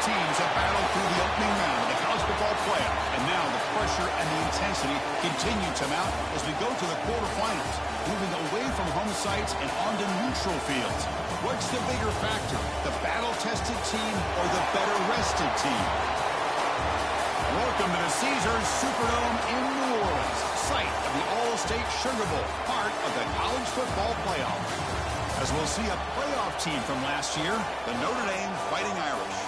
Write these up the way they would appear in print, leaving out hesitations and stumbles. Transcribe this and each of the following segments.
teams have battled through the opening round of the college football playoff, and now the pressure and the intensity continue to mount as we go to the quarterfinals, moving away from home sites and onto neutral fields. What's the bigger factor, the battle-tested team or the better-rested team? Welcome to the Caesars Superdome in New Orleans, site of the All-State Sugar Bowl, part of the college football playoff. As we'll see a playoff team from last year, the Notre Dame Fighting Irish,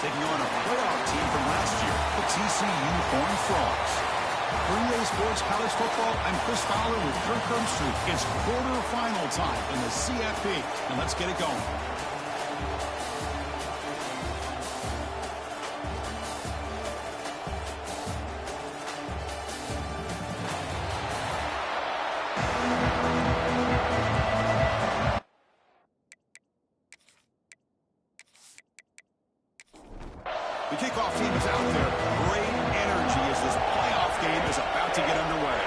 taking on a playoff team from last year, the TCU Horned Frogs. For EA Sports College Football, I'm Chris Fowler with Kirk Herbstreit. It's quarterfinal time in the CFB, and let's get it going. The kickoff team is out there. Great energy as this playoff game is about to get underway.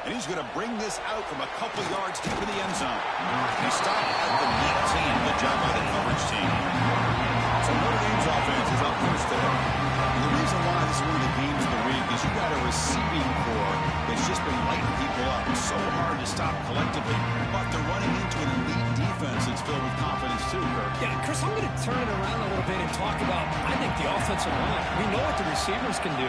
And he's going to bring this out from a couple yards deep in the end zone. He stopped at the 19. Good job by the coverage team. So Notre Dame's offense is up first today. And the reason why this is one of the games of the week is you got a receiving core that's just been lighting people up. It's so hard to stop collectively, but they're running into an elite defense that's filled with confidence too, Kirk. Yeah, Chris, I'm going to turn it around a little bit and talk about, I think, the offensive line. We know what the receivers can do.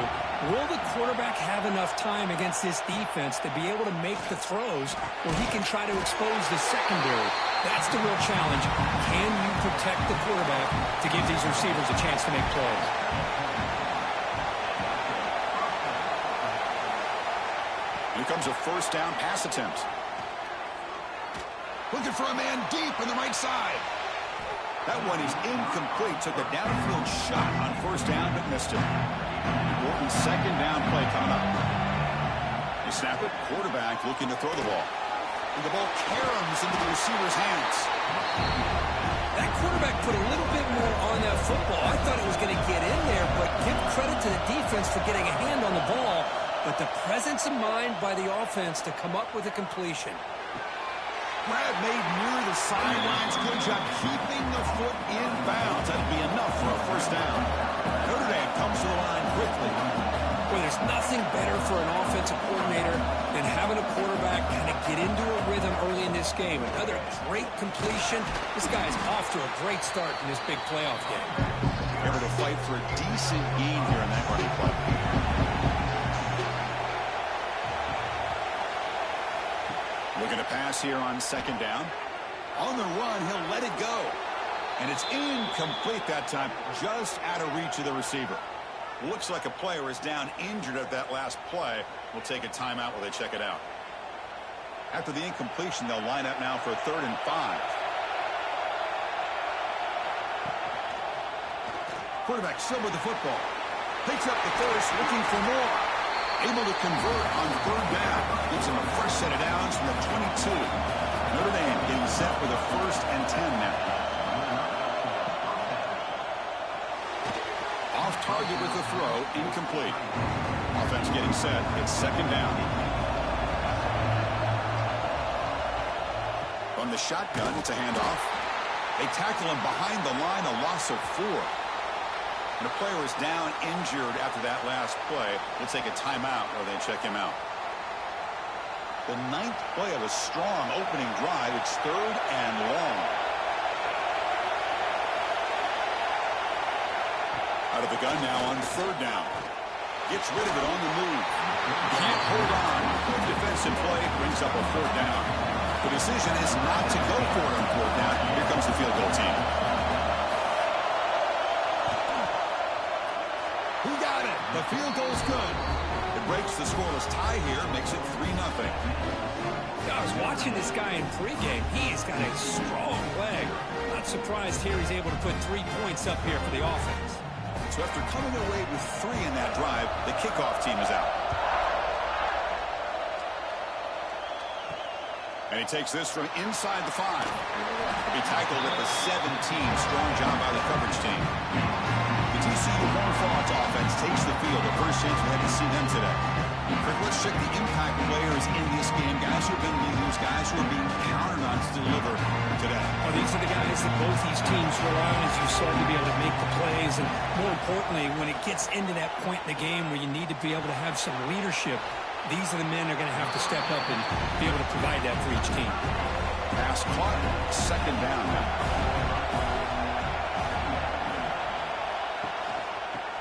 Will the quarterback have enough time against this defense to be able to make the throws where he can try to expose the secondary? That's the real challenge. Can you protect the quarterback to give these receivers a chance to make plays? Here comes a first down pass attempt. Looking for a man deep on the right side. That one is incomplete. Took a downfield shot on first down, but missed it. Important second down play coming up. You snap it. Quarterback looking to throw the ball. And the ball caroms into the receiver's hands. That quarterback put a little bit more on that football. I thought it was going to get in there, but give credit to the defense for getting a hand on the ball. But the presence of mind by the offense to come up with a completion. Grab made near the sidelines. Good job keeping the foot in bounds. That'll be enough for a first down. Notre Dame comes to the line quickly. Well, there's nothing better for an offensive coordinator than having a quarterback kind of get into a rhythm early in this game. Another great completion. This guy's off to a great start in this big playoff game. Able to fight for a decent gain here in that running play. Looking to pass here on second down. On the run, he'll let it go. And it's incomplete that time, just out of reach of the receiver. Looks like a player is down injured at that last play. We'll take a timeout while they check it out. After the incompletion, they'll line up now for a 3rd and 5. Quarterback still with the football. Picks up the first, looking for more. Able to convert on 3rd down. Gives him a fresh set of downs from the 22. Notre Dame getting set with a 1st and 10 now. Off target with the throw, incomplete. Offense getting set. It's 2nd down. From the shotgun, it's a handoff. They tackle him behind the line, a loss of 4. And the player is down injured after that last play. We'll take a timeout while they check him out. The 9th play of a strong opening drive. It's 3rd and long. Out of the gun now on 3rd down. Gets rid of it on the move. Can't hold on. Good defensive play brings up a 4th down. The decision is not to go for it on 4th down. Here comes the field goal team. The field goal's good. It breaks the scoreless tie here, makes it 3-0. I was watching this guy in pregame. He's got a strong leg. Not surprised here he's able to put 3 points up here for the offense. So after coming away with 3 in that drive, the kickoff team is out. And he takes this from inside the 5. He tackled at the 17. Strong job by the coverage team. The TCU Horned Frogs offense takes the field field. The first chance we had to see them today. Let's check the impact players in this game. Guys who have been leaders, guys who are being counted on to deliver today. Well, these are the guys that both these teams rely on, as you said, to be able to make the plays. And more importantly, when it gets into that point in the game where you need to be able to have some leadership, these are the men that are going to have to step up and be able to provide that for each team. Pass caught. Second down now.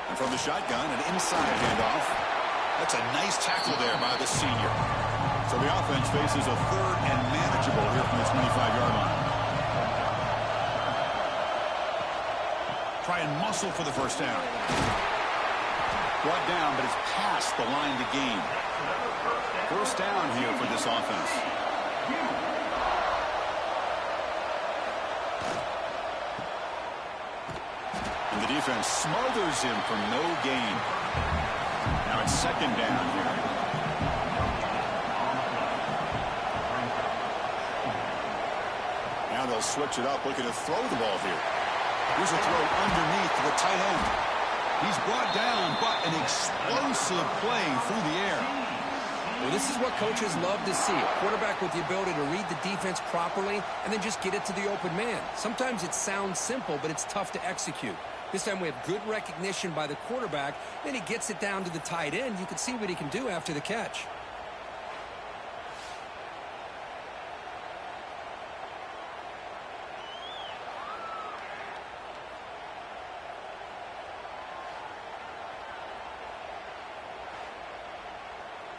And from the shotgun, an inside handoff. That's a nice tackle there by the senior. So the offense faces a third and manageable here from the 25-yard line. Try and muscle for the first down. Brought down, but it's past the line to gain. First down here for this offense. And the defense smothers him for no gain. Now it's second down here. Now they'll switch it up, looking to throw the ball here. Here's a throw underneath to the tight end. He's brought down, but an explosive play through the air. Well, this is what coaches love to see. A quarterback with the ability to read the defense properly and then just get it to the open man. Sometimes it sounds simple, but it's tough to execute. This time we have good recognition by the quarterback. Then he gets it down to the tight end. You can see what he can do after the catch.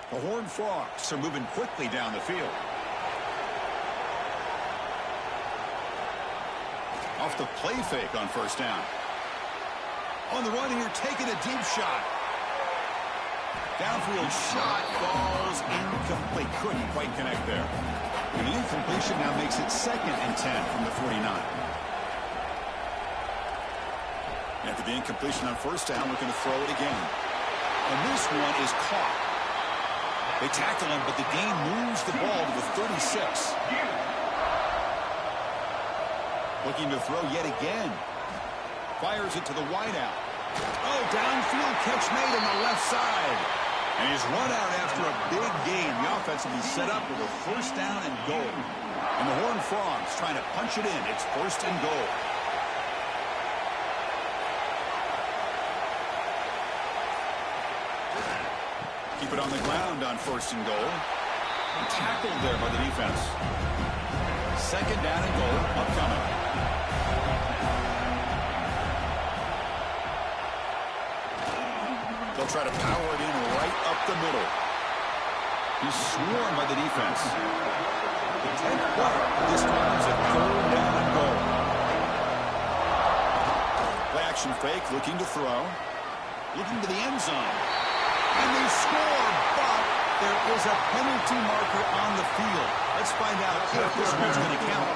The Horned Frogs are moving quickly down the field. Off the play fake on first down. On the run here, taking a deep shot. Downfield shot falls incomplete. Couldn't quite connect there. And the incompletion now makes it 2nd and 10 from the 49. After the incompletion on first down, looking to throw it again. And this one is caught. They tackle him, but the gain moves the ball to the 36. Looking to throw yet again. Fires it to the wideout. Oh, downfield catch made on the left side. And he's run out after a big gain. The offense will be set up with a first down and goal. And the Horned Frogs trying to punch it in. It's 1st and goal. Keep it on the ground on 1st and goal. And tackled there by the defense. 2nd down and goal upcoming. They'll try to power it in right up the middle. He's swarmed by the defense. The 10th play. This time is a 3rd down and goal. Play action fake, looking to throw. Looking to the end zone. And they score, but there is a penalty marker on the field. Let's find out if this one's going to count.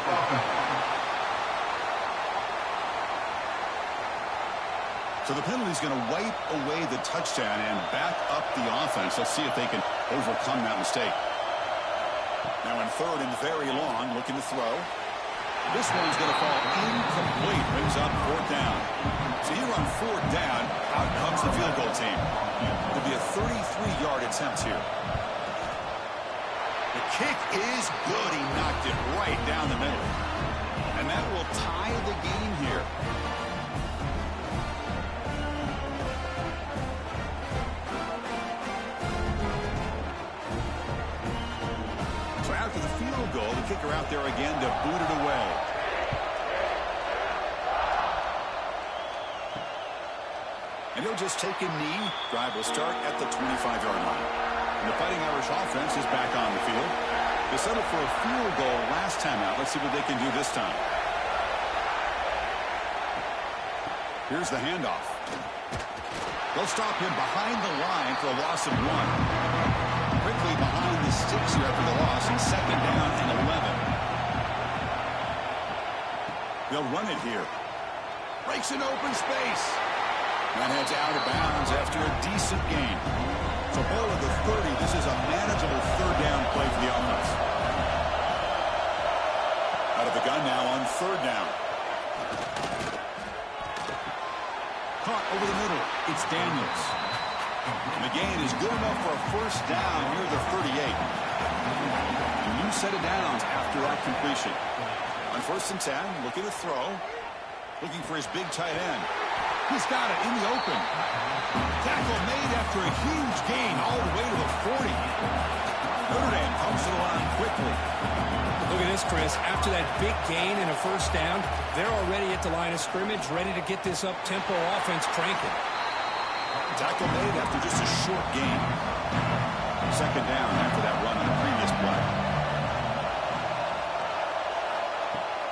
So the penalty's going to wipe away the touchdown and back up the offense. Let's see if they can overcome that mistake. Now in 3rd and very long, looking to throw. This one's going to fall incomplete. Brings up 4th down. So here on 4th down, out comes the field goal team. It'll be a 33-yard attempt here. The kick is good. He knocked it right down the middle. And that will tie the game here. So after the field goal, the kicker out there again to boot it away. And he'll just take a knee. Drive will start at the 25-yard line. And the Fighting Irish offense is back on the field. They settled for a field goal last time out. Let's see what they can do this time. Here's the handoff. They'll stop him behind the line for a loss of 1. Quickly behind the sticks here after the loss, and 2nd down and 11. They'll run it here. Breaks an open space. That heads out of bounds after a decent gain. So ball at the 30. This is a manageable 3rd down play for the offense. Out of the gun now on 3rd down. Caught over the middle. It's Daniels. And the gain is good enough for a first down near the 38. A new set of downs after that completion. On 1st and 10, looking to throw. Looking for his big tight end. He's got it in the open. Tackle made after a huge gain all the way to the 40. Notre Dame comes to the line quickly. Look at this, Chris. After that big gain and a first down, they're already at the line of scrimmage, ready to get this up-tempo offense cranking. Tackle made after just a short gain. 2nd down after that run on the previous play.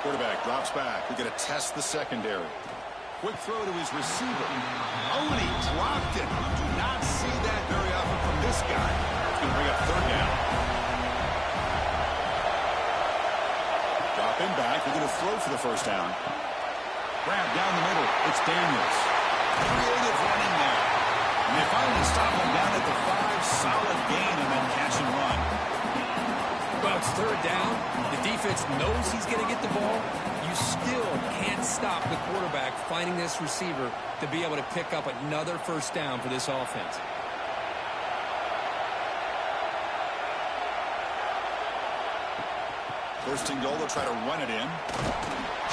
Quarterback drops back. We're going to test the secondary. Quick throw to his receiver. Oh, and he dropped it. You do not see that very often from this guy. It's going to bring up 3rd down. Drop him back. We're going to throw for the first down. Grab down the middle. It's Daniels. Creative running there. And they finally stop him down at the 5. Solid gain on that catch and run. Well, it's 3rd down. The defense knows he's going to get the ball. You still can't stop the quarterback finding this receiver to be able to pick up another first down for this offense. First and goal, they'll try to run it in.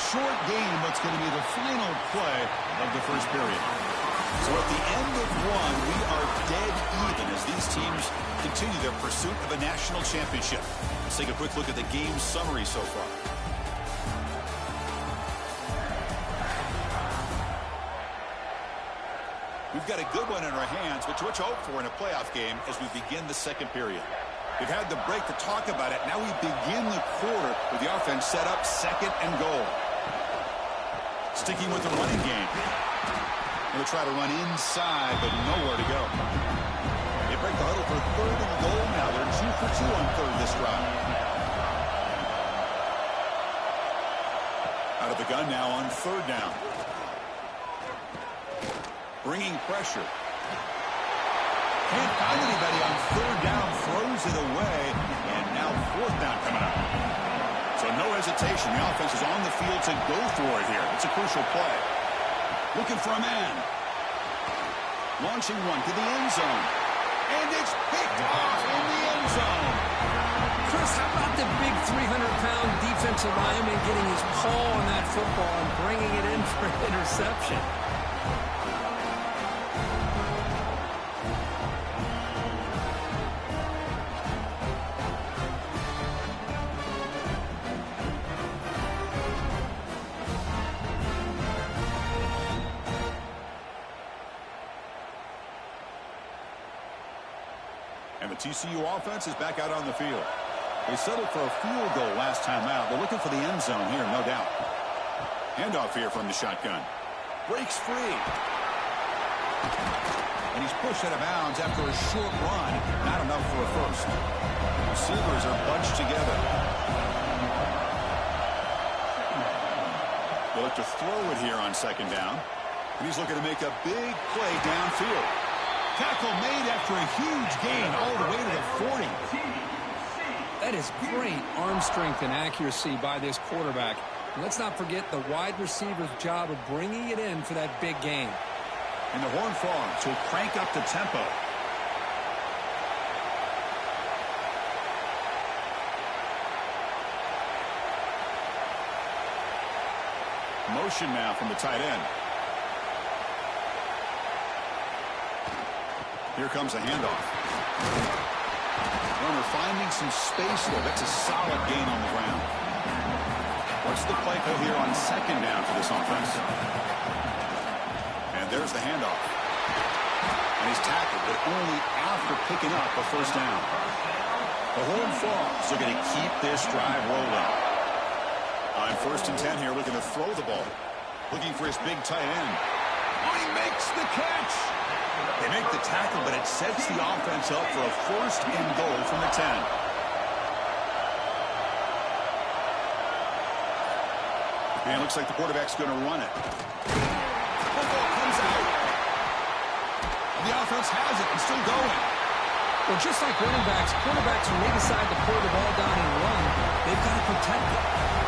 Short game, what's going to be the final play of the first period. So at the end of one, we are dead even as these teams continue their pursuit of a national championship. Let's take a quick look at the game summary so far. We've got a good one in our hands, which what you hope for in a playoff game as we begin the second period. We've had the break to talk about it. Now we begin the quarter with the offense set up 2nd and goal. Sticking with the running game. They'll try to run inside, but nowhere to go. They break the huddle for 3rd and goal now. They're 2 for 2 on 3rd this drive. Out of the gun now on 3rd down. Bringing pressure. Can't find anybody on 3rd down. Throws it away. And now 4th down coming up. So no hesitation. The offense is on the field to go for it here. It's a crucial play. Looking for a man. Launching one to the end zone. And it's picked off in the end zone. Chris, how about the big 300-pound defensive lineman getting his paw on that football and bringing it in for an interception? And the TCU offense is back out on the field. They settled for a field goal last time out. They're looking for the end zone here, no doubt. Handoff here from the shotgun. Breaks free. And he's pushed out of bounds after a short run. Not enough for a first. Receivers are bunched together. They look to throw it here on 2nd down. And he's looking to make a big play downfield. Tackle made after a huge gain all the way to the 40. That is great arm strength and accuracy by this quarterback. And let's not forget the wide receiver's job of bringing it in for that big gain. And the Horned Frogs will crank up the tempo. Motion now from the tight end. Here comes a handoff. Runner finding some space there. That's a solid gain on the ground. What's the play call here on 2nd down for this offense? And there's the handoff. And he's tackled, but only after picking up a first down. The Horned Frogs are going to keep this drive rolling. On 1st and 10 here, looking to throw the ball. Looking for his big tight end. Oh, he makes the catch. They make the tackle, but it sets the offense up for a 1st and goal from the 10. And it looks like the quarterback's going to run it. Football comes out. And the offense has it and still going. Well, just like running backs, quarterbacks, when they decide to pull the ball down and run, they've got to protect it.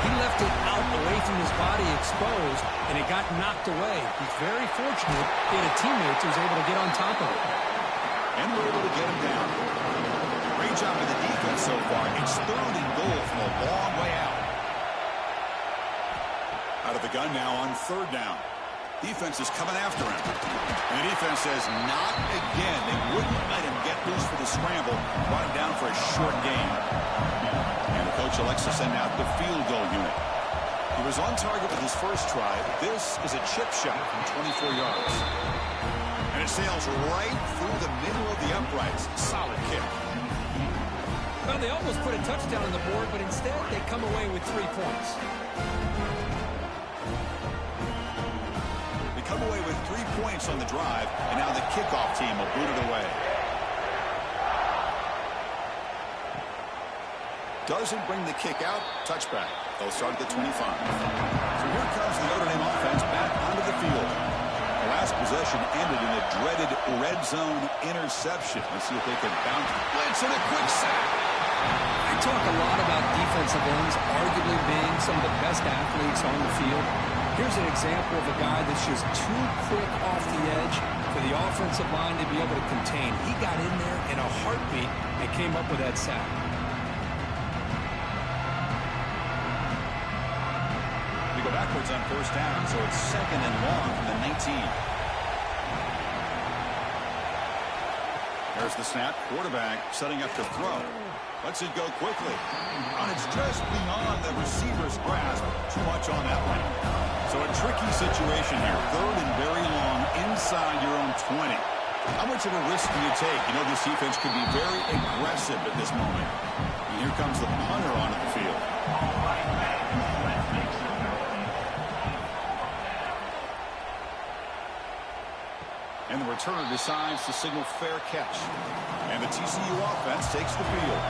He left it out away from his body exposed, and it got knocked away. He's very fortunate he had a teammate who was able to get on top of it. And we're able to get him down. Great job of the defense so far. It's 3rd and goal from a long way out. Out of the gun now on 3rd down. Defense is coming after him. And the defense says, not again. They wouldn't let him get loose for the scramble. Brought him down for a short gain. And the coach elects to send out the field goal unit. He was on target with his first try. This is a chip shot from 24 yards. And it sails right through the middle of the uprights. Solid kick. Well, they almost put a touchdown on the board, but instead they come away with 3 points. They come away with 3 points on the drive, and now the kickoff team will boot it away. Doesn't bring the kick out. Touchback. They'll start at the 25. So here comes the Notre Dame offense back onto the field. The last possession ended in a dreaded red zone interception. Let's see if they can bounce. Blitz and a quick sack. I talk a lot about defensive ends arguably being some of the best athletes on the field. Here's an example of a guy that's just too quick off the edge for the offensive line to be able to contain. He got in there in a heartbeat and came up with that sack. We go backwards on 1st down, so it's 2nd and long from the 19. There's the snap. Quarterback setting up to throw. Lets it go quickly. And it's just beyond the receiver's grasp. Too much on that one. So a tricky situation here. 3rd and very long inside your own 20. How much of a risk do you take? You know, this defense could be very aggressive at this moment. And here comes the punter onto the field. And the returner decides to signal fair catch. And the TCU offense takes the field.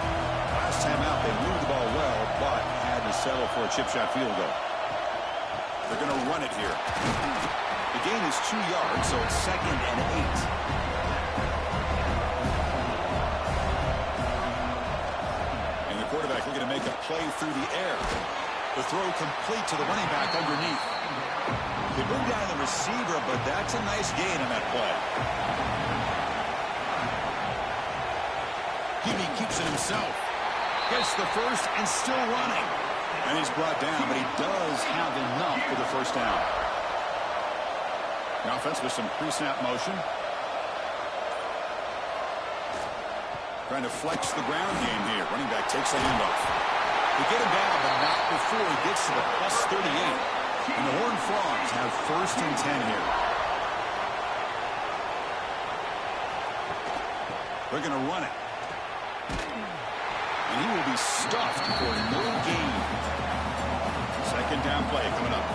Last time out, they moved the ball well, but had to settle for a chip shot field goal. They're going to run it here. The gain is 2 yards, so it's 2nd and 8. And the quarterback looking to make a play through the air. The throw complete to the running back underneath. They bring down the receiver, but that's a nice gain on that play. He keeps it himself. Gets the first and still running. And he's brought down, but he does have enough for the 1st down. The offense with some pre-snap motion. Trying to flex the ground game here. Running back takes the handoff. They get him down, but not before he gets to the +38. And the Horned Frogs have 1st and 10 here. They're going to run it. And he will be stuffed for no gain. 2nd down play coming up.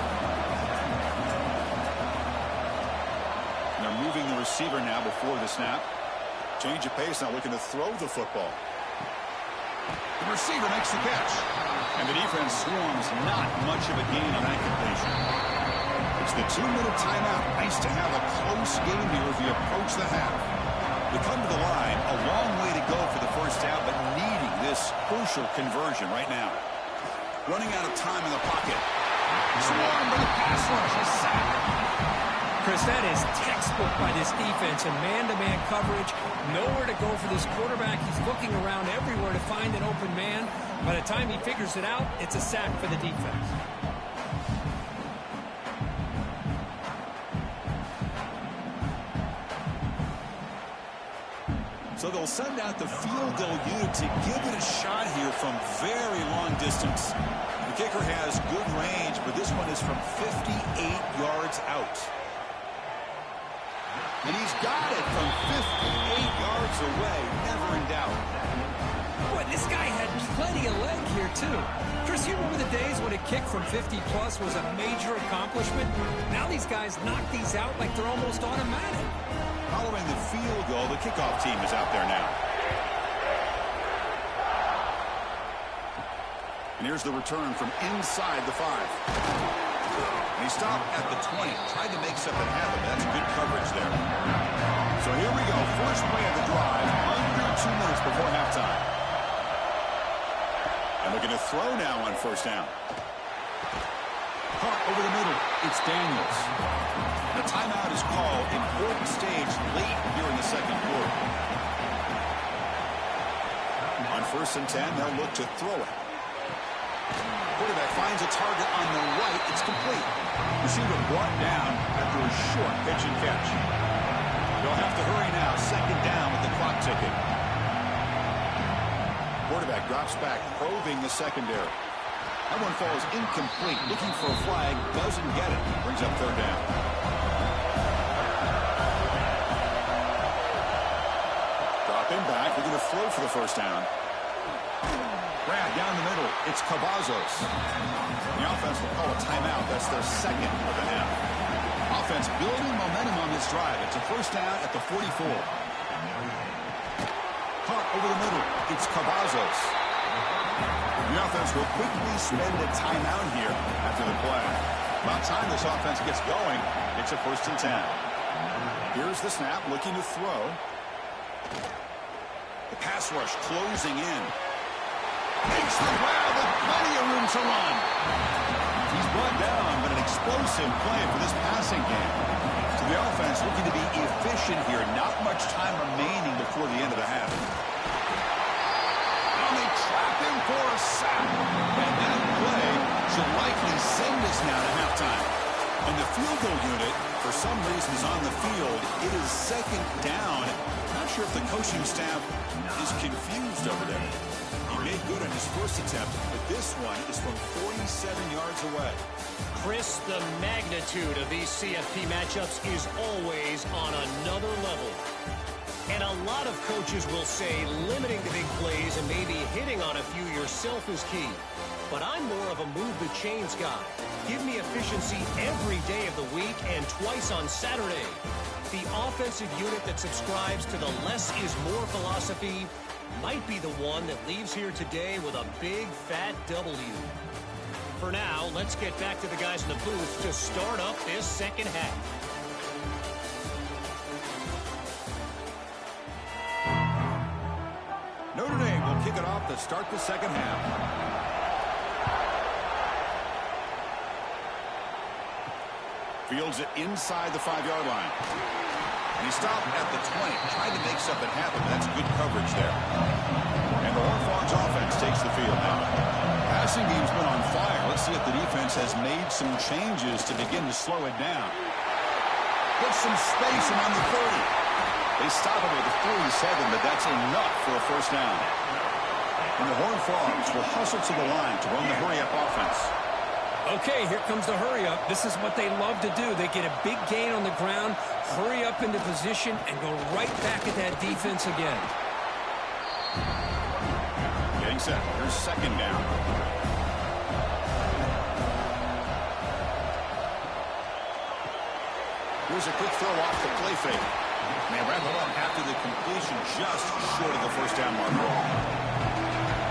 And they're moving the receiver now before the snap. Change of pace, now looking to throw the football. The receiver makes the catch. And the defense swarms not much of a gain on that completion. It's the 2-minute timeout. Nice to have a close game here as we approach the half. They come to the line, a long way to go for the 1st down, but needing this crucial conversion right now. Running out of time in the pocket. Swarmed by the pass rush. A sack. Chris, that is textbook by this defense and man-to-man coverage. Nowhere to go for this quarterback. He's looking around everywhere to find an open man. By the time he figures it out, it's a sack for the defense. So they'll send out the field goal unit to give it a shot here from very long distance. The kicker has good range, but this one is from 58 yards out. And he's got it from 58 yards away, never in doubt. Boy, this guy had plenty of leg here, too. Chris, you remember the days when a kick from 50-plus was a major accomplishment? Now these guys knock these out like they're almost automatic. Following the field goal, the kickoff team is out there now. And here's the return from inside the 5. And he stopped at the 20. Tried to make something happen, but that's good coverage there. So here we go. First play of the drive. Under 2 minutes before halftime. And looking to throw now on 1st down. Caught over the middle. It's Daniels. A timeout is called. Important stage late here in the second quarter. On 1st and 10, they'll look to throw it. Quarterback finds a target on the right. It's complete. Receiver brought down after a short pitch and catch. They'll have to hurry now. 2nd down with the clock ticking. Quarterback drops back, probing the secondary. That one falls incomplete. Looking for a flag. Doesn't get it. Brings up 3rd down. Dropping back. They're going to throw for the 1st down. Brad down the middle. It's Cavazos. The offense will call a timeout. That's their 2nd of the half. Offense building momentum on this drive. It's a 1st down at the 44. Caught over the middle. It's Cavazos. The offense will quickly spend a timeout here after the play. About time this offense gets going. It's a 1st and 10. Here's the snap, looking to throw. The pass rush closing in. Takes the grab with plenty of room to run. He's brought down, but an explosive play for this passing game. So the offense looking to be efficient here. Not much time remaining before the end of the half. And they trap him for a sack. And that play should likely send us now to halftime. And the field goal unit, for some reason, is on the field. It is 2nd down. Not sure if the coaching staff is confused over there. He made good on his 1st attempt, but this one is from 47 yards away. Chris, the magnitude of these CFP matchups is always on another level. And a lot of coaches will say limiting the big plays and maybe hitting on a few yourself is key. But I'm more of a move the chains guy. Give me efficiency every day of the week and twice on Saturday. The offensive unit that subscribes to the less is more philosophy might be the one that leaves here today with a big fat W. For now, let's get back to the guys in the booth to start up this 2nd half. Notre Dame will kick it off to start the 2nd half. Fields it inside the 5-yard line. And he stopped at the 20, trying to make something happen, but that's good coverage there. And the Horned Frogs offense takes the field now. Passing game's been on fire. Let's see if the defense has made some changes to begin to slow it down. Put some space around the 30. They stop it with a 47, but that's enough for a 1st down. And the Horned Frogs will hustle to the line to run the hurry-up offense. Okay, here comes the hurry-up. This is what they love to do. They get a big gain on the ground, hurry up into position, and go right back at that defense again. Getting set. Here's 2nd down. Here's a quick throw off the play fake. And they wrap it up after the completion just short of the 1st down marker.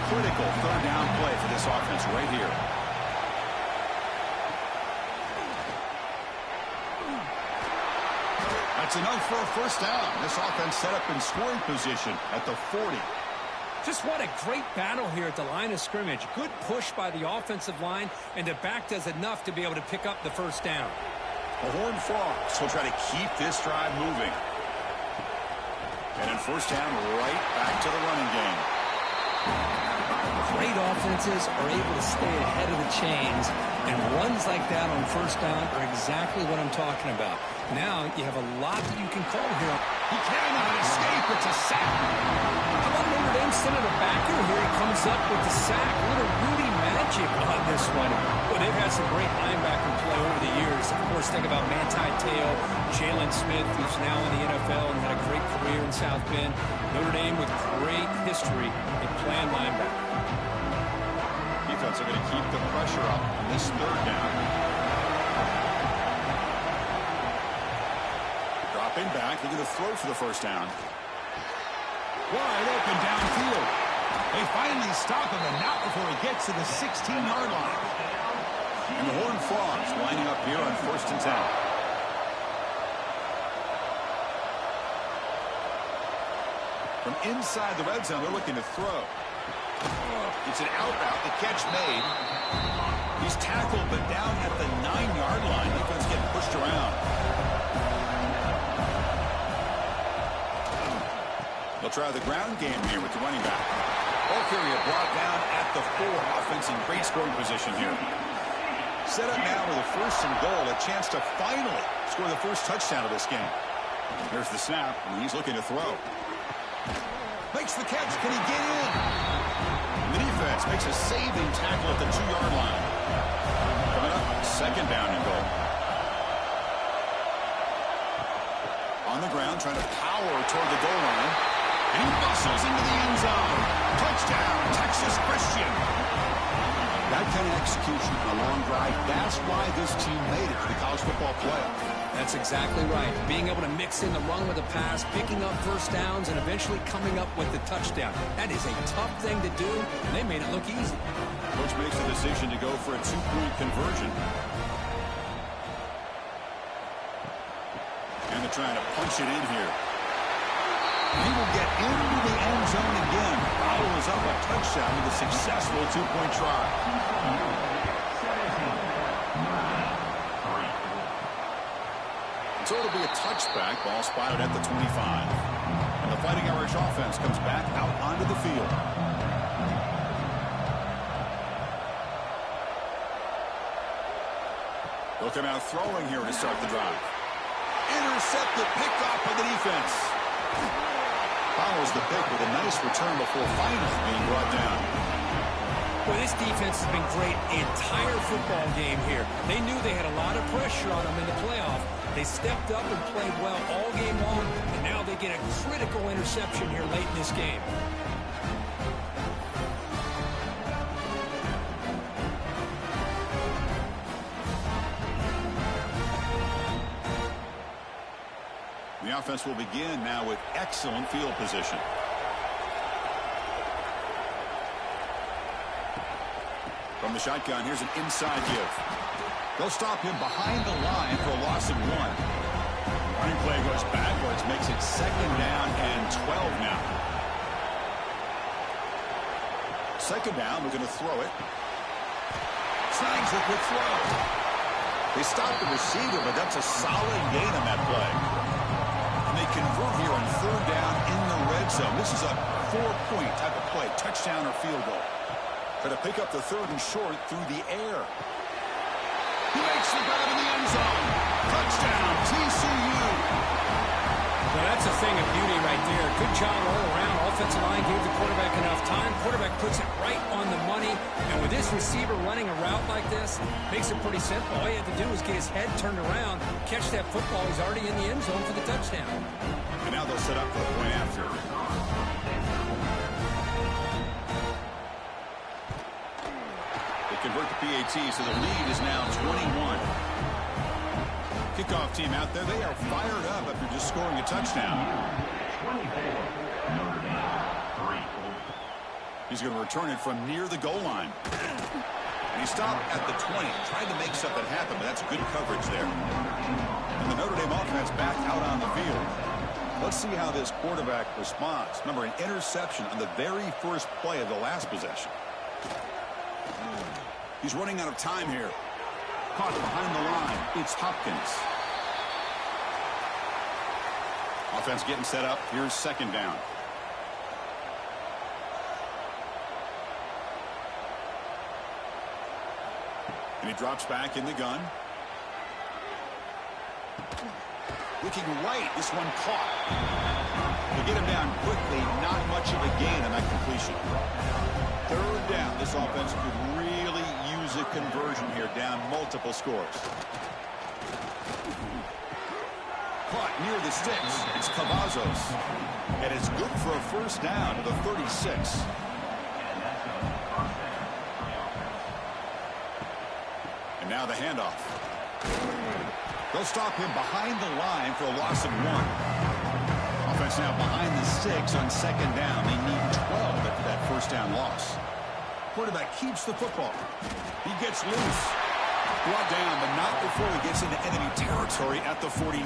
Critical 3rd down play for this offense right here. That's enough for a 1st down. This offense set up in scoring position at the 40. Just what a great battle here at the line of scrimmage. Good push by the offensive line, and the back does enough to be able to pick up the 1st down. The Horned Frogs will try to keep this drive moving. And then 1st down, right back to the running game. Great offenses are able to stay ahead of the chains, and runs like that on 1st down are exactly what I'm talking about. Now you have a lot that you can call here. He cannot escape. It's a sack. How about Notre Dame sending a backer here? He comes up with the sack. A little Rudy magic on this one. Well, they've had some great linebacker play over the years. Of course, think about Manti Te'o, Jalen Smith, who's now in the NFL and had a great career in South Bend. Notre Dame with great history in playing linebacker. Defense are going to keep the pressure up on this 3rd down. Dropping back, they're going to throw for the 1st down. Wide open downfield. They finally stop him, and not before he gets to the 16-yard line. And the Horned Frogs lining up here on 1st and 10. From inside the red zone, they're looking to throw. It's an out route, the catch made. He's tackled, but down at the 9-yard line. Defense getting pushed around. They'll try the ground game here with the running back. Bulk area brought down at the 4. Offense in great scoring position here. Set up now with a 1st and goal. A chance to finally score the first touchdown of this game. There's the snap, and he's looking to throw. Makes the catch. Can he get in? The defense makes a saving tackle at the 2-yard line. Coming up, 2nd down and goal. On the ground, trying to power toward the goal line. And he bustles into the end zone. Touchdown, Texas Christian. That kind of execution on a long drive, that's why this team made it to the college football playoff. That's exactly right. Being able to mix in the run with the pass, picking up first downs, and eventually coming up with the touchdown. That is a tough thing to do, and they made it look easy. Coach makes the decision to go for a 2-point conversion. And they're trying to punch it in here. He will get into the end zone again. Follows up a touchdown with a successful 2-point try. So it'll be a touchback. Ball spotted at the 25. And the Fighting Irish offense comes back out onto the field. They'll come out throwing here to start the drive. Intercepted, picked off by the defense. Follows the pick with a nice return before finally being brought down. Well, this defense has been great the entire football game here. They knew they had a lot of pressure on them in the playoff. They stepped up and played well all game long, and now they get a critical interception here late in this game. The offense will begin now with excellent field position. From the shotgun, here's an inside give. They'll stop him behind the line for a loss of 1. Running play goes backwards, makes it 2nd down and 12 now. 2nd down, we're going to throw it. Snags the quick throw. They stop the receiver, but that's a solid gain on that play. And they convert here on 3rd down in the red zone. This is a 4-point type of play, touchdown or field goal. Try to pick up the 3rd and short through the air. He makes the grab in the end zone. Touchdown, TCU. Well, that's a thing of beauty right there. Good job all around. Offensive line gave the quarterback enough time. Quarterback puts it right on the money. And with this receiver running a route like this, makes it pretty simple. All he had to do was get his head turned around, catch that football. He's already in the end zone for the touchdown. And now they'll set up for the point after. Convert the PAT, so the lead is now 21. Kickoff team out there. They are fired up after just scoring a touchdown. He's going to return it from near the goal line. And he stopped at the 20. Tried to make something happen, but that's good coverage there. And the Notre Dame offense back out on the field. Let's see how this quarterback responds. Remember, an interception on the very first play of the last possession. He's running out of time here. Caught behind the line. It's Hopkins. Offense getting set up. Here's 2nd down. And he drops back in the gun. Looking right. This one caught. To get him down quickly, not much of a gain on that completion. 3rd down. This offense could really use a conversion here, down multiple scores. Caught near the sticks. It's Cavazos. And it's good for a 1st down to the 36. And now the handoff. They'll stop him behind the line for a loss of 1. Offense now behind the 6 on 2nd down. They need 12 after that 1st down loss. Quarterback keeps the football. He gets loose. Brought down, but not before he gets into enemy territory at the 49.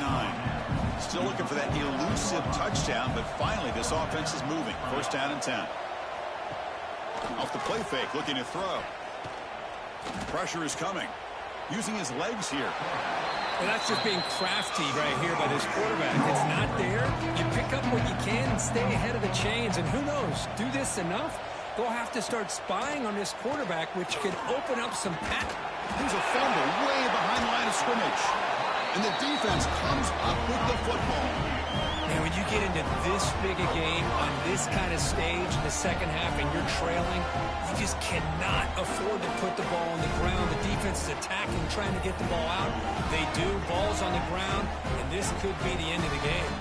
Still looking for that elusive touchdown, but finally this offense is moving. 1st down and 10. Off the play fake, looking to throw. Pressure is coming. Using his legs here. Well, that's just being crafty right here by this quarterback. It's not there. You pick up what you can and stay ahead of the chains. And who knows, do this enough, they'll have to start spying on this quarterback, which could open up some pass. Here's a fumble way behind the line of scrimmage. And the defense comes up with the football. Man, when you get into this big a game on this kind of stage in the second half and you're trailing, you just cannot afford to put the ball on the ground. The defense is attacking, trying to get the ball out. They do. Ball's on the ground, and this could be the end of the game.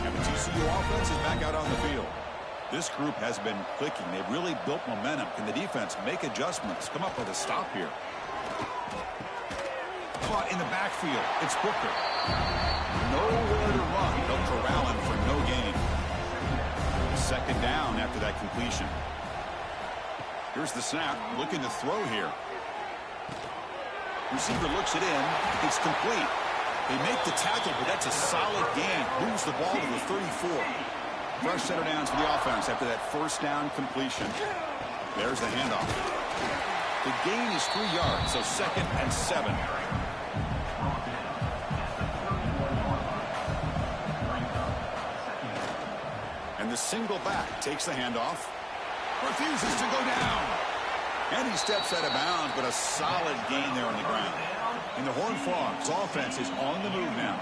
And the TCU offense is back out on the field. This group has been clicking. They've really built momentum. Can the defense make adjustments? Come up with a stop here. Caught in the backfield. It's Booker. Nowhere to run. They'll corral him for no gain. Second down after that completion. Here's the snap. Looking to throw here. Receiver looks it in. It's complete. They make the tackle, but that's a solid gain. Moves the ball to the 34. Fresh set of downs for the offense after that first down completion. There's the handoff. The gain is 3 yards, so 2nd and 7. And the single back takes the handoff. Refuses to go down. And he steps out of bounds, but a solid gain there on the ground. And the Horned Frogs offense is on the move now.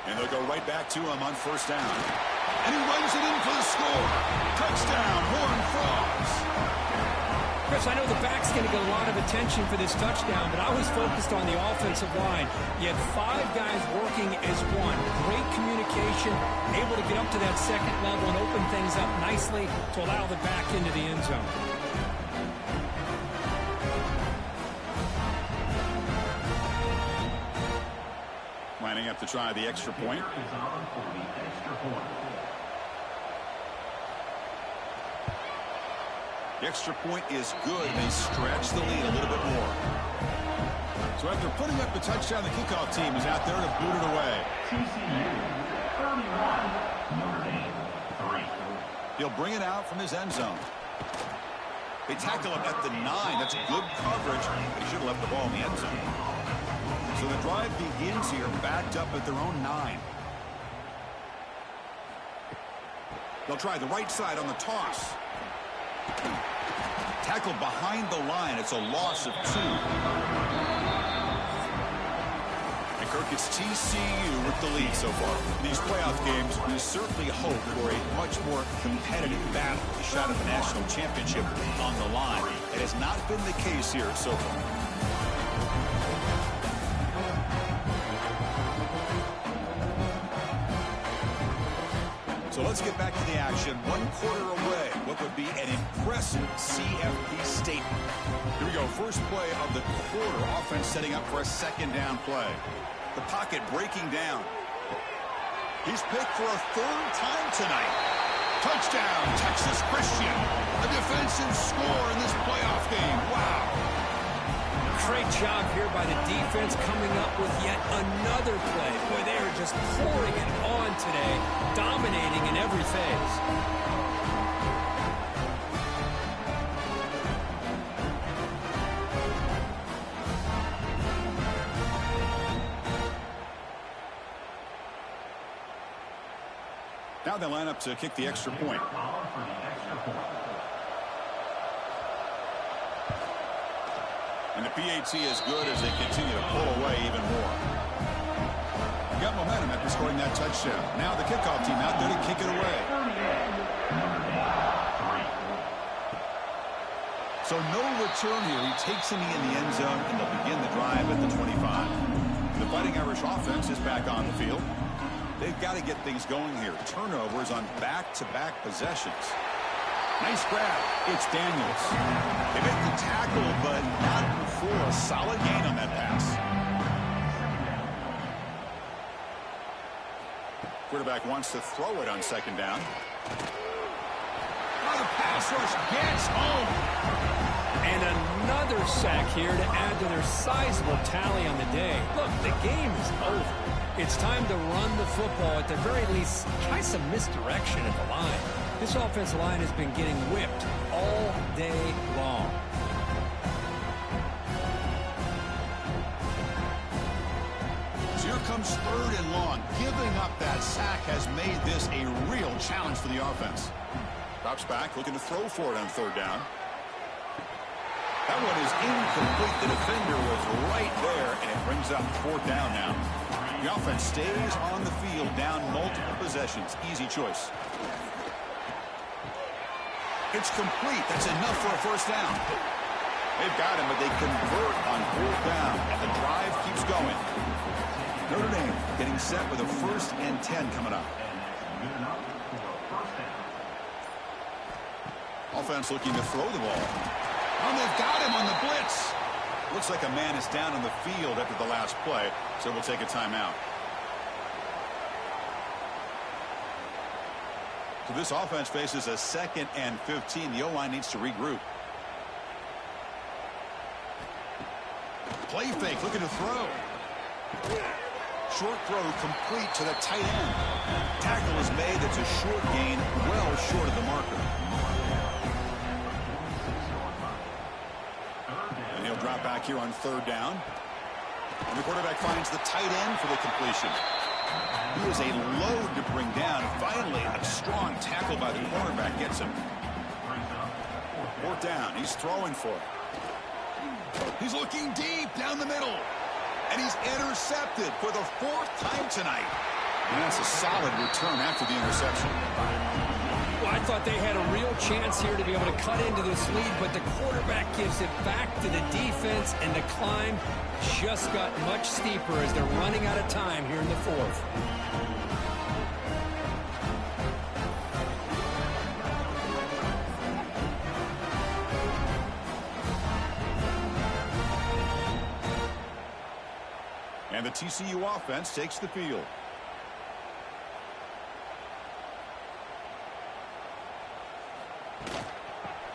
And they'll go right back to him on first down. And he runs it in for the score. Touchdown, Horned Frogs. Chris, I know the back's going to get a lot of attention for this touchdown, but I was focused on the offensive line. You had 5 guys working as one. Great communication, able to get up to that second level and open things up nicely to allow the back into the end zone. Lining up to try the extra point. The extra point is good. They stretch the lead a little bit more. So after putting up the touchdown, the kickoff team is out there to boot it away. TCU 31, Notre Dame 3. He'll bring it out from his end zone. They tackle him at the 9. That's good coverage. They should have left the ball in the end zone. So the drive begins here backed up at their own 9. They'll try the right side on the toss. Tackled behind the line. It's a loss of 2. And Kirk, it's TCU with the lead so far. In these playoff games, we certainly hope for a much more competitive battle. A shot at the national championship on the line. It has not been the case here so far. So let's get back to the action. 1 quarter away. What would be an impressive CFB statement. Here we go. First play of the quarter. Offense setting up for a second down play. The pocket breaking down. He's picked for a 3rd time tonight. Touchdown, Texas Christian. A defensive score in this playoff game. Wow. Great job here by the defense coming up with yet another play. Boy, they are just pouring it on today, dominating in every phase. Now they line up to kick the extra point. And the PAT is good as they continue to pull away even more. Got momentum after scoring that touchdown. Now the kickoff team out there to kick it away. So no return here. He takes him in the end zone, and they'll begin the drive at the 25. The Fighting Irish offense is back on the field. They've got to get things going here. Turnovers on back-to-back possessions. Nice grab. It's Daniels. They make the tackle, but not before a solid gain on that pass. Quarterback wants to throw it on second down. Oh, the pass rush gets home. And another sack here to add to their sizable tally on the day. Look, the game is over. It's time to run the football. At the very least, try some misdirection at the line. This offensive line has been getting whipped all day long. So here comes 3rd and long. Giving up that sack has made this a real challenge for the offense. Drops back, looking to throw for it on 3rd down. That one is incomplete. The defender was right there, and it brings up 4th down now. The offense stays on the field, down multiple possessions. Easy choice. It's complete. That's enough for a 1st down. They've got him, but they convert on 4th down, and the drive keeps going. Notre Dame getting set with a 1st and 10 coming up. Offense looking to throw the ball. Oh, they've got him on the blitz. Looks like a man is down on the field after the last play, so we'll take a timeout. So this offense faces a 2nd and 15. The O-line needs to regroup. Play fake, looking to throw. Short throw complete to the tight end. Tackle is made. It's a short gain, well short of the marker. And he'll drop back here on 3rd down. And the quarterback finds the tight end for the completion. He is a load to bring down. Finally, a strong tackle by the cornerback gets him. 4th down. He's throwing for it. He's looking deep down the middle. And he's intercepted for the 4th time tonight. And that's a solid return after the interception. Well, I thought they had a real chance here to be able to cut into this lead, but the quarterback gives it back to the defense, and the climb just got much steeper as they're running out of time here in the 4th. And the TCU offense takes the field.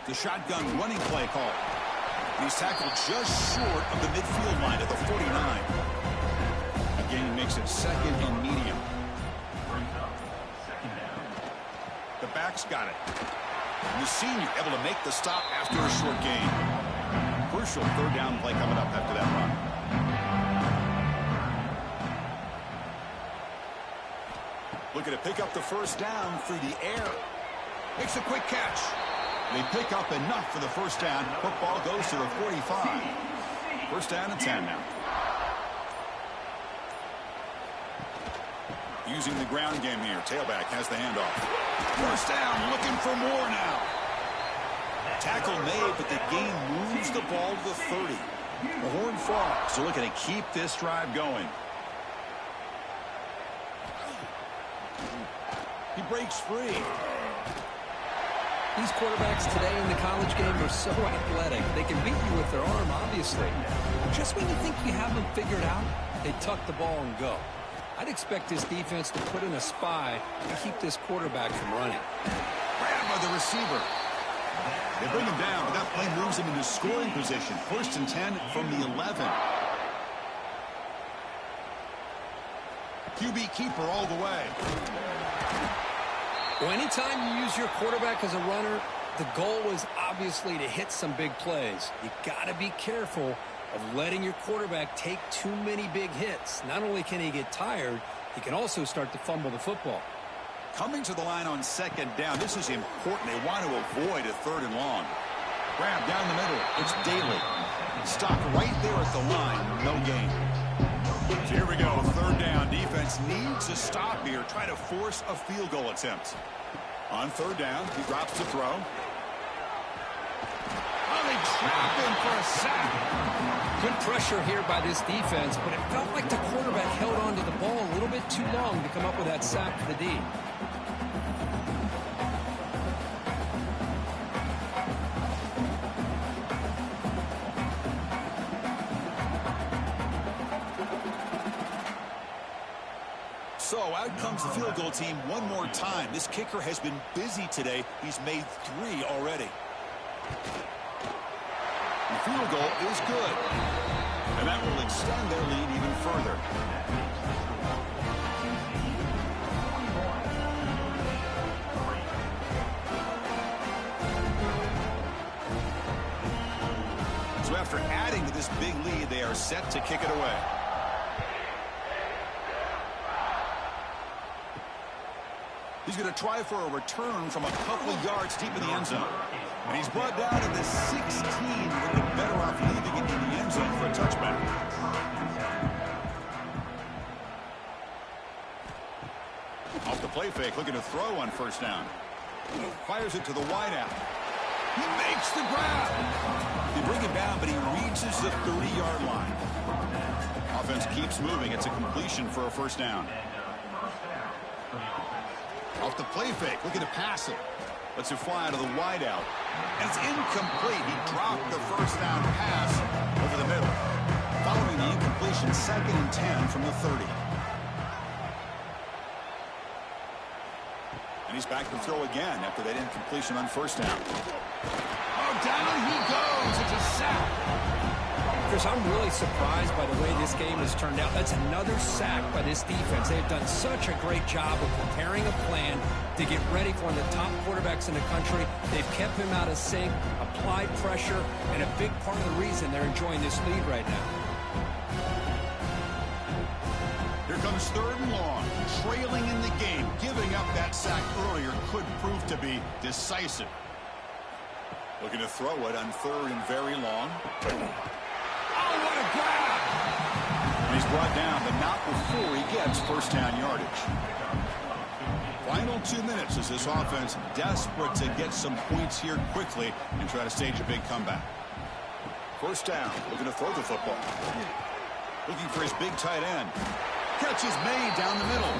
The shotgun running play call. He's tackled just short of the midfield line at the 49. The gain makes it 2nd and medium. The back's got it. And the senior able to make the stop after a short gain. Crucial 3rd down play coming up after that run. Looking to pick up the 1st down through the air. Makes a quick catch. They pick up enough for the 1st down. Football goes to the 45. 1st down and 10 now. Using the ground game here. Tailback has the handoff. 1st down, looking for more now. Tackle made, but the gain moves the ball to the 30. The horn falls. So looking to keep this drive going. He breaks free. These quarterbacks today in the college game are so athletic. They can beat you with their arm, obviously. Just when you think you have them figured out, they tuck the ball and go. I'd expect this defense to put in a spy to keep this quarterback from running. Grab by the receiver. They bring him down, but that play moves him into scoring position. 1st and 10 from the 11. QB keeper all the way. Well, anytime you use your quarterback as a runner, the goal is obviously to hit some big plays. You got to be careful of letting your quarterback take too many big hits. Not only can he get tired, he can also start to fumble the football. Coming to the line on 2nd down, this is important. They want to avoid a 3rd and long. Grab down the middle. It's Daly. Stopped right there at the line. No gain. So here we go. 3rd down. Defense needs a stop here. Try to force a field goal attempt. On 3rd down, he drops to throw. Oh, they trap him for a sack. Good pressure here by this defense, but it felt like the quarterback held on to the ball a little bit too long to come up with that sack for the D. So out comes the field goal team one more time. This kicker has been busy today. He's made 3 already. The field goal is good. And that will extend their lead even further. So after adding to this big lead, they are set to kick it away. He's going to try for a return from a couple of yards deep in the end zone. And he's brought down to the 16. Looking better off leaving it in the end zone for a touchback. Off the play fake, looking to throw on first down. Fires it to the wideout. He makes the grab. They bring it down, but he reaches the 30-yard line. Offense keeps moving. It's a completion for a first down. Off the play fake, looking to pass it. Lets it fly out of the wideout. And it's incomplete. He dropped the first down pass over the middle. Following the incompletion, 2nd and 10 from the 30. And he's back to throw again after that incompletion on first down. Oh, down he goes. It's a sack. Chris, I'm really surprised by the way this game has turned out. That's another sack by this defense. They've done such a great job of preparing a plan to get ready for one of the top quarterbacks in the country. They've kept him out of sync, applied pressure, and a big part of the reason they're enjoying this lead right now. Here comes 3rd and long. Trailing in the game. Giving up that sack earlier could prove to be decisive. Looking to throw it on 3rd and very long. Oh, what a grab! And he's brought down, but not before he gets first down yardage. Final 2 minutes as this offense desperate to get some points here quickly and try to stage a big comeback. First down, looking to throw the football. Looking for his big tight end. Catch is made down the middle.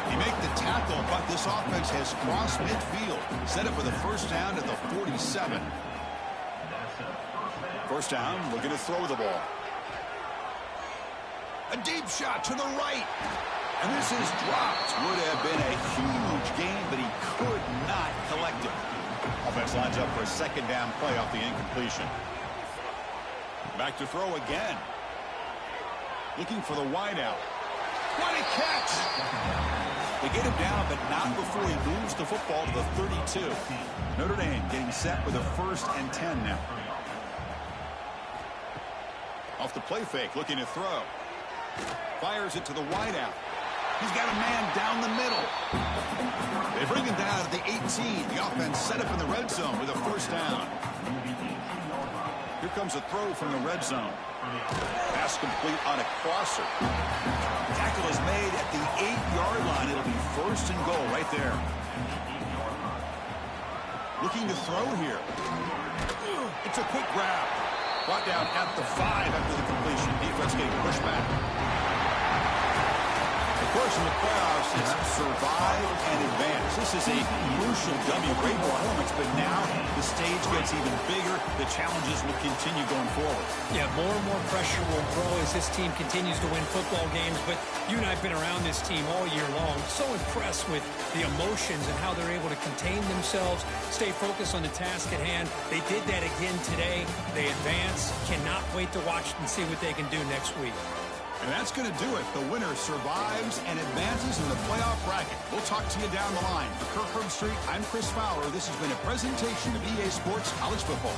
He make the tackle, but this offense has crossed midfield. Set up with a first down at the 47. First down, looking to throw the ball. A deep shot to the right. And this is dropped. Would have been a huge gain, but he could not collect it. Offense lines up for a 2nd down play off the incompletion. Back to throw again. Looking for the wideout. What a catch! They get him down, but not before he moves the football to the 32. Notre Dame getting set with a 1st and 10 now. Off the play fake, looking to throw. Fires it to the wideout. He's got a man down the middle. They bring him down at the 18. The offense set up in the red zone with a first down. Here comes a throw from the red zone. Pass complete on a crosser. Tackle is made at the 8-yard line. It'll be 1st and goal right there. Looking to throw here. It's a quick grab. Brought down at the 5 after the completion. Defense getting pushed back. Of course, in the playoffs, it's survive and advance. This is a crucial W. Great performance, but now the stage gets even bigger. The challenges will continue going forward. Yeah, more and more pressure will grow as this team continues to win football games. But you and I have been around this team all year long. So impressed with the emotions and how they're able to contain themselves, stay focused on the task at hand. They did that again today. They advance. Cannot wait to watch and see what they can do next week. And that's going to do it. The winner survives and advances in the playoff bracket. We'll talk to you down the line. For Kirk Herbstreit, I'm Chris Fowler. This has been a presentation of EA Sports College Football.